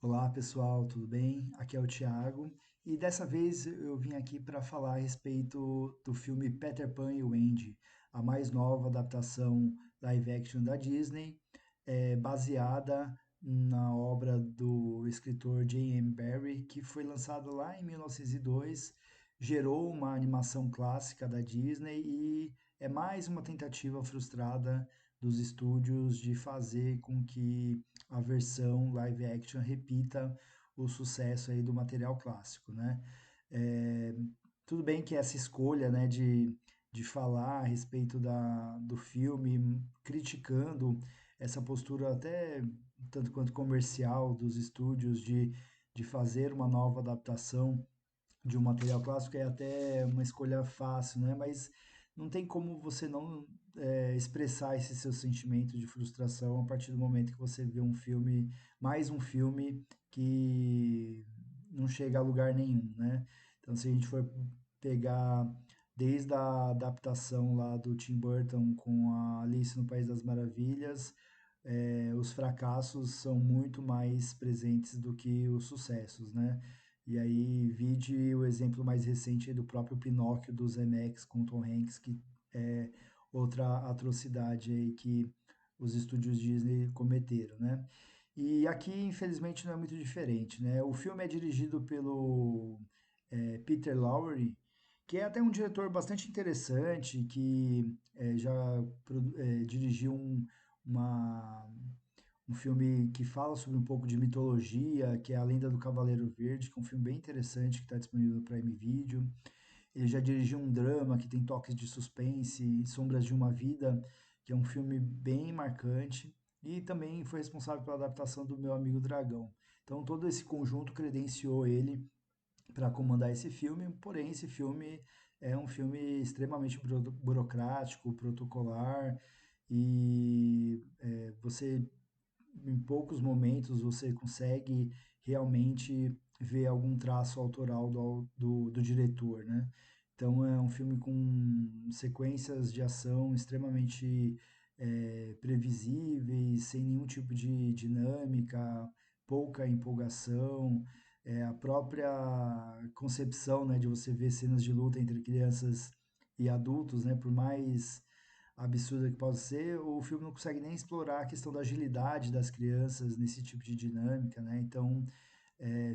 Olá pessoal, tudo bem? Aqui é o Thiago e dessa vez eu vim aqui para falar a respeito do filme Peter Pan e Wendy, a mais nova adaptação live action da Disney, baseada na obra do escritor J.M. Barrie, que foi lançado lá em 1902, gerou uma animação clássica da Disney e é mais uma tentativa frustrada dos estúdios de fazer com que a versão live action repita o sucesso aí do material clássico, né? É, tudo bem que essa escolha, né, de falar a respeito do filme, criticando essa postura até tanto quanto comercial dos estúdios de fazer uma nova adaptação de um material clássico é até uma escolha fácil, né? Mas não tem como você não expressar esse seu sentimento de frustração a partir do momento que você vê um filme, mais um filme que não chega a lugar nenhum, né? Então, se a gente for pegar desde a adaptação lá do Tim Burton com a Alice no País das Maravilhas, os fracassos são muito mais presentes do que os sucessos, né? E aí, vide o exemplo mais recente aí do próprio Pinóquio do Zemeckis com Tom Hanks, que é outra atrocidade aí que os estúdios Disney cometeram, né? E aqui, infelizmente, não é muito diferente, né? O filme é dirigido pelo Peter Lowry, que é até um diretor bastante interessante, que dirigiu uma um filme que fala sobre um pouco de mitologia, que é A Lenda do Cavaleiro Verde, que é um filme bem interessante que está disponível no Prime Video. Ele já dirigiu um drama que tem toques de suspense, Sombras de uma Vida, que é um filme bem marcante. E também foi responsável pela adaptação do Meu Amigo Dragão. Então todo esse conjunto credenciou ele para comandar esse filme, porém esse filme é um filme extremamente burocrático, protocolar, e você em poucos momentos você consegue realmente ver algum traço autoral do diretor, né? Então é um filme com sequências de ação extremamente previsíveis, sem nenhum tipo de dinâmica, pouca empolgação, a própria concepção, né, de você ver cenas de luta entre crianças e adultos, né, por mais absurda que possa ser, o filme não consegue nem explorar a questão da agilidade das crianças nesse tipo de dinâmica, né? Então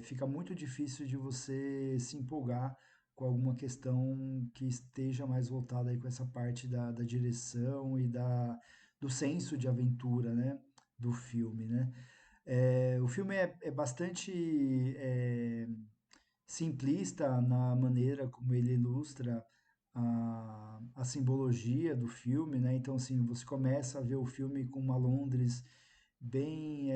fica muito difícil de você se empolgar com alguma questão que esteja mais voltada aí com essa parte da direção e do senso de aventura, né? Do filme, né? O filme é bastante simplista na maneira como ele ilustra a simbologia do filme, né? Então, assim, você começa a ver o filme com uma Londres bem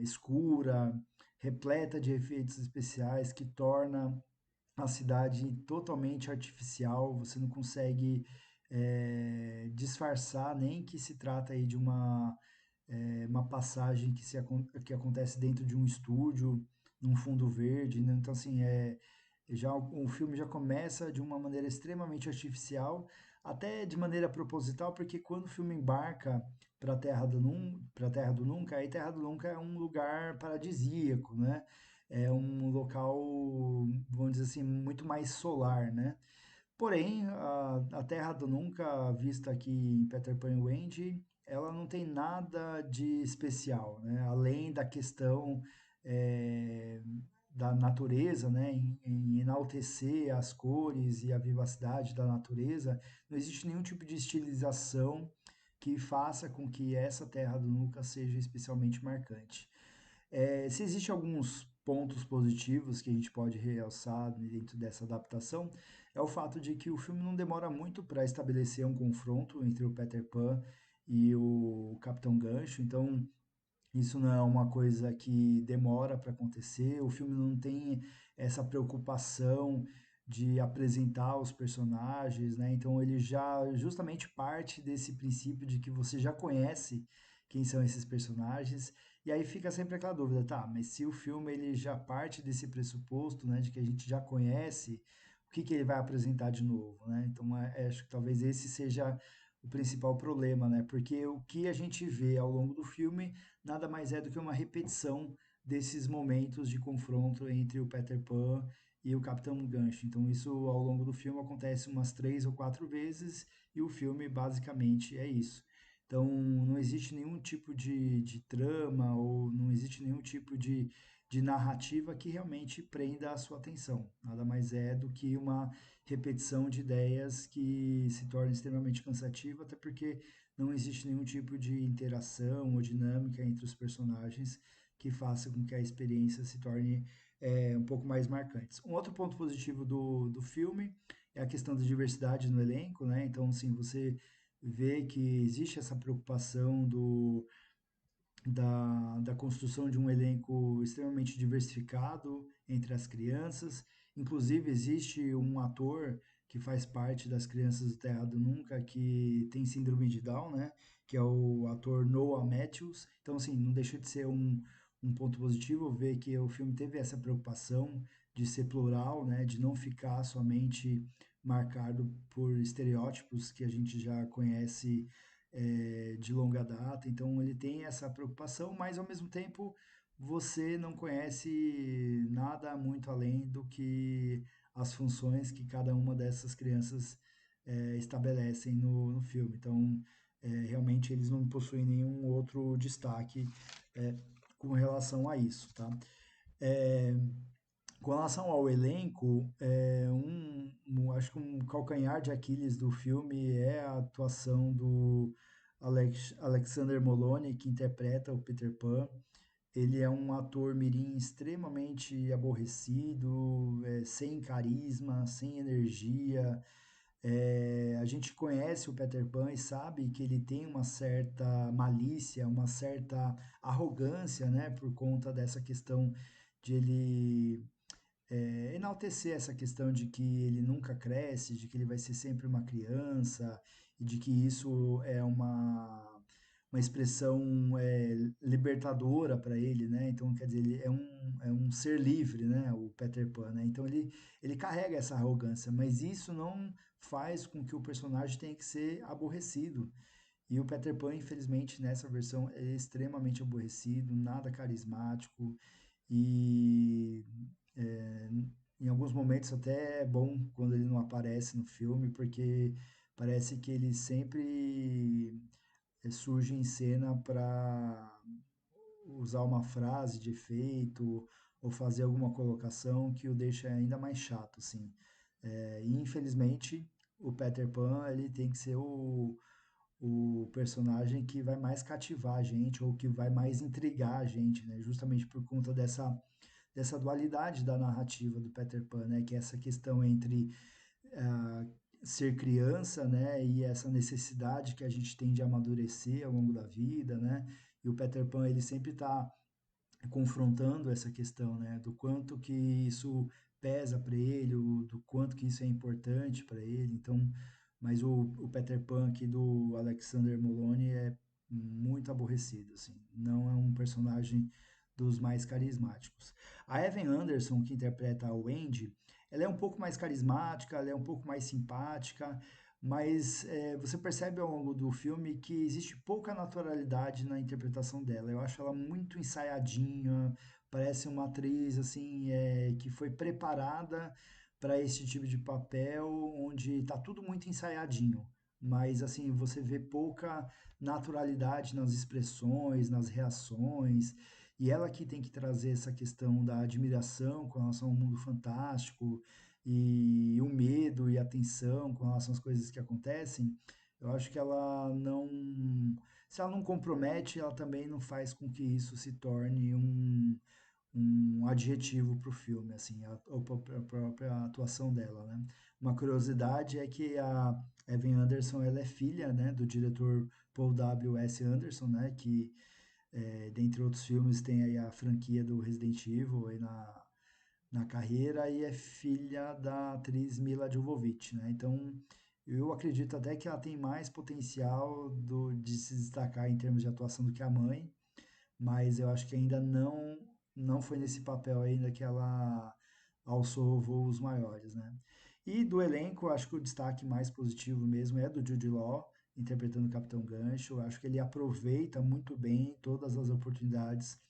escura, repleta de efeitos especiais, que torna a cidade totalmente artificial. Você não consegue disfarçar nem que se trata aí de uma passagem que acontece dentro de um estúdio, num fundo verde, né? Então, assim, já o filme já começa de uma maneira extremamente artificial, até de maneira proposital, porque quando o filme embarca para a Terra do Nunca, aí Terra do Nunca é um lugar paradisíaco, né? É um local, vamos dizer assim, muito mais solar, né? Porém, a Terra do Nunca, vista aqui em Peter Pan e Wendy, ela não tem nada de especial, né? Além da questão é, da natureza, né? Em enaltecer as cores e a vivacidade da natureza, não existe nenhum tipo de estilização que faça com que essa Terra do Nunca seja especialmente marcante. Se existem alguns pontos positivos que a gente pode realçar dentro dessa adaptação, é o fato de que o filme não demora muito para estabelecer um confronto entre o Peter Pan e o Capitão Gancho, então isso não é uma coisa que demora para acontecer. O filme não tem essa preocupação de apresentar os personagens, né? Então ele já justamente parte desse princípio de que você já conhece quem são esses personagens, e aí fica sempre aquela dúvida, tá, mas se o filme ele já parte desse pressuposto, né, de que a gente já conhece, o que que ele vai apresentar de novo, né? Então acho que talvez esse seja o principal problema, né? Porque o que a gente vê ao longo do filme nada mais é do que uma repetição desses momentos de confronto entre o Peter Pan e o Capitão Gancho. Então isso ao longo do filme acontece umas 3 ou 4 vezes e o filme basicamente é isso. Então não existe nenhum tipo de trama ou não existe nenhum tipo de narrativa que realmente prenda a sua atenção. Nada mais é do que uma repetição de ideias que se torna extremamente cansativa, até porque não existe nenhum tipo de interação ou dinâmica entre os personagens que faça com que a experiência se torne um pouco mais marcante. Um outro ponto positivo do filme é a questão da diversidade no elenco, né? Então, assim, você vê que existe essa preocupação da construção de um elenco extremamente diversificado entre as crianças. Inclusive, existe um ator que faz parte das Crianças do Terra do Nunca, que tem síndrome de Down, né? Que é o ator Noah Matthews. Então, assim, não deixa de ser um ponto positivo ver que o filme teve essa preocupação de ser plural, né? De não ficar somente marcado por estereótipos que a gente já conhece de longa data, então ele tem essa preocupação, mas ao mesmo tempo você não conhece nada muito além do que as funções que cada uma dessas crianças estabelecem no filme. Então, realmente eles não possuem nenhum outro destaque é, com relação a isso, tá? É, com relação ao elenco, acho que um calcanhar de Aquiles do filme é a atuação do Alexander Molony, que interpreta o Peter Pan. Ele é um ator mirim extremamente aborrecido, sem carisma, sem energia. A gente conhece o Peter Pan e sabe que ele tem uma certa malícia, uma certa arrogância, né, por conta dessa questão de ele enaltecer essa questão de que ele nunca cresce, de que ele vai ser sempre uma criança, e de que isso é uma expressão libertadora para ele, né? Então, quer dizer, ele é um ser livre, né? O Peter Pan, né? Então, ele carrega essa arrogância, mas isso não faz com que o personagem tenha que ser aborrecido. E o Peter Pan, infelizmente, nessa versão, é extremamente aborrecido, nada carismático, e é, em alguns momentos até é bom quando ele não aparece no filme, porque parece que ele sempre surge em cena para usar uma frase de efeito ou fazer alguma colocação que o deixa ainda mais chato, assim. E infelizmente o Peter Pan ele tem que ser o personagem que vai mais cativar a gente ou que vai mais intrigar a gente, né? Justamente por conta dessa dualidade da narrativa do Peter Pan, né? Que é essa questão entre ah, ser criança, né? E essa necessidade que a gente tem de amadurecer ao longo da vida, né? E o Peter Pan, ele sempre está confrontando essa questão, né? Do quanto que isso pesa para ele, do quanto que isso é importante para ele. Então, mas o Peter Pan aqui do Alexander Molony é muito aborrecido, assim. Não é um personagem dos mais carismáticos. A Evan Anderson, que interpreta a Wendy, ela é um pouco mais carismática, ela é um pouco mais simpática, mas você percebe ao longo do filme que existe pouca naturalidade na interpretação dela. Eu acho ela muito ensaiadinha, parece uma atriz assim que foi preparada para esse tipo de papel, onde está tudo muito ensaiadinho. Mas assim, você vê pouca naturalidade nas expressões, nas reações, e ela que tem que trazer essa questão da admiração com relação ao mundo fantástico, e o medo e a tensão com relação às coisas que acontecem, eu acho que ela não. Se ela não compromete, ela também não faz com que isso se torne um adjetivo para o filme, assim, a própria atuação dela, né? Uma curiosidade é que a Evan Anderson, ela é filha, né, do diretor Paul W. S. Anderson, né, que, dentre outros filmes, tem aí a franquia do Resident Evil aí na carreira e é filha da atriz Mila Jovovich, né? Então, eu acredito até que ela tem mais potencial de se destacar em termos de atuação do que a mãe, mas eu acho que ainda não foi nesse papel ainda que ela alçou voos maiores, né? E do elenco, eu acho que o destaque mais positivo mesmo é do Jude Law, interpretando o Capitão Gancho. Eu acho que ele aproveita muito bem todas as oportunidades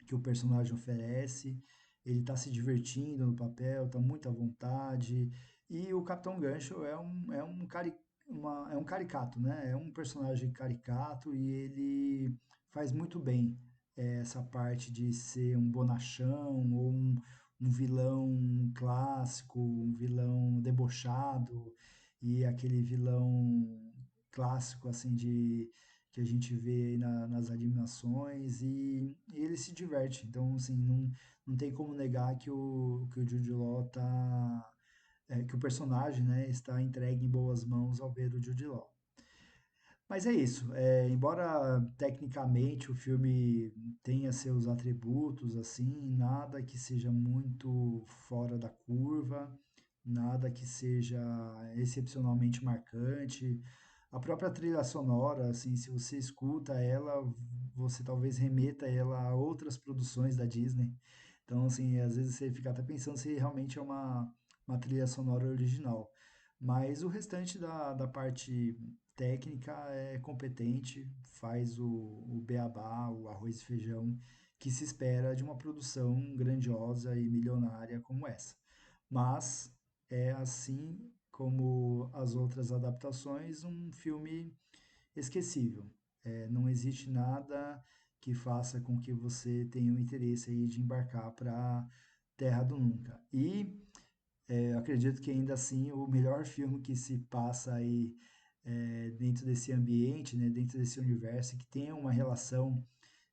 que o personagem oferece. Ele está se divertindo no papel, está muito à vontade. E o Capitão Gancho é um caricato, né? É um personagem caricato e ele faz muito bem essa parte de ser um bonachão ou um vilão clássico, um vilão debochado e aquele vilão clássico assim de que a gente vê aí nas animações e ele se diverte. Então, assim, não tem como negar que o Jude Law que o personagem, né, está entregue em boas mãos ao ver o Jude Law. Mas é isso. Embora tecnicamente o filme tenha seus atributos, assim, nada que seja muito fora da curva, nada que seja excepcionalmente marcante. A própria trilha sonora, assim, se você escuta ela, você talvez remeta ela a outras produções da Disney. Então, assim, às vezes você fica até pensando se realmente é uma trilha sonora original. Mas o restante da parte técnica é competente, faz o beabá, o arroz e feijão que se espera de uma produção grandiosa e milionária como essa. Mas é assim como as outras adaptações, um filme esquecível. Não existe nada que faça com que você tenha o interesse aí de embarcar para Terra do Nunca. E eu acredito que ainda assim o melhor filme que se passa aí dentro desse ambiente, né, dentro desse universo, que tem uma relação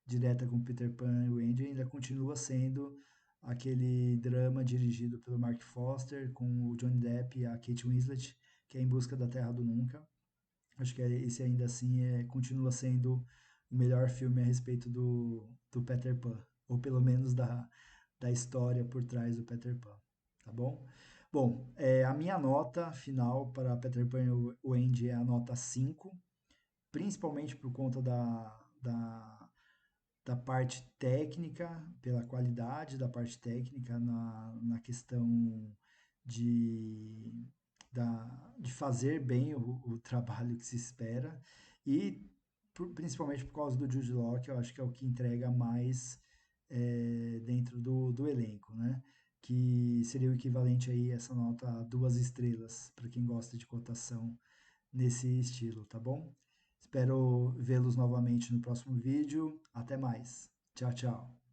direta com Peter Pan e o Andy, ainda continua sendo aquele drama dirigido pelo Mark Foster, com o Johnny Depp e a Kate Winslet, que é Em Busca da Terra do Nunca. Acho que esse ainda assim continua sendo o melhor filme a respeito do Peter Pan, ou pelo menos da história por trás do Peter Pan, tá bom? Bom, a minha nota final para Peter Pan e o Andy é a nota 5, principalmente por conta da parte técnica, pela qualidade da parte técnica na questão de, de fazer bem o trabalho que se espera e principalmente por causa do Jude Law, que eu acho que é o que entrega mais dentro do elenco, né? Que seria o equivalente aí a essa nota a 2 estrelas, para quem gosta de cotação nesse estilo, tá bom? Espero vê-los novamente no próximo vídeo. Até mais. Tchau, tchau.